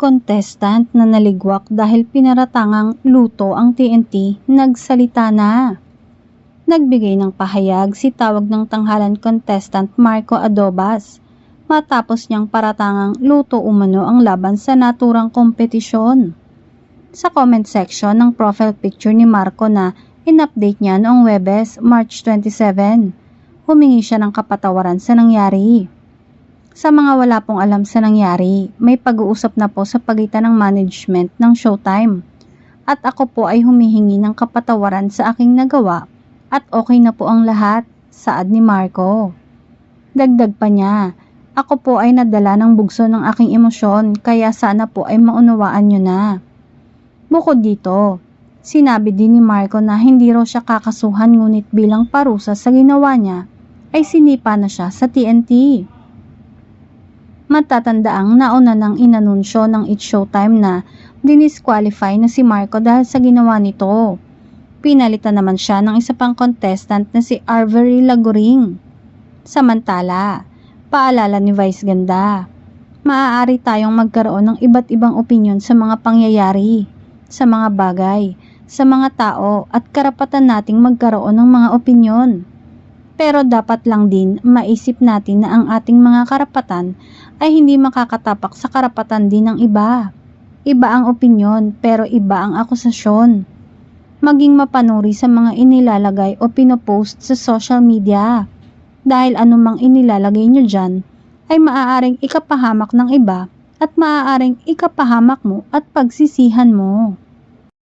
Contestant na naligwak dahil pinaratangang luto ang TNT, nagsalita na. Nagbigay ng pahayag si tawag ng tanghalan contestant Marco Adobas matapos niyang paratangang luto umano ang laban sa naturang kompetisyon. Sa comment section ng profile picture ni Marco na in-update niya noong Huwebes, March 27, humingi siya ng kapatawaran sa nangyari. Sa mga wala pong alam sa nangyari, may pag-uusap na po sa pagitan ng management ng Showtime. At ako po ay humihingi ng kapatawaran sa aking nagawa at okay na po ang lahat, saad ni Marco. Dagdag pa niya, ako po ay nadala ng bugso ng aking emosyon kaya sana po ay maunawaan niyo na. Bukod dito, sinabi din ni Marco na hindi raw siya kakasuhan ngunit bilang parusa sa ginawa niya ay sinipa na siya sa TNT. Matatandaang nauna nang inanunsyo ng It's Showtime na dinisqualify na si Marco dahil sa ginawa nito. Pinalitan naman siya ng isa pang contestant na si Arvery Laguring. Samantala, paalala ni Vice Ganda, maaari tayong magkaroon ng iba't ibang opinyon sa mga pangyayari, sa mga bagay, sa mga tao at karapatan nating magkaroon ng mga opinyon. Pero dapat lang din maisip natin na ang ating mga karapatan ay hindi makakatapak sa karapatan din ng iba. Iba ang opinyon pero iba ang akusasyon. Maging mapanuri sa mga inilalagay o pinopost sa social media. Dahil anumang inilalagay nyo dyan ay maaaring ikapahamak ng iba at maaaring ikapahamak mo at pagsisihan mo.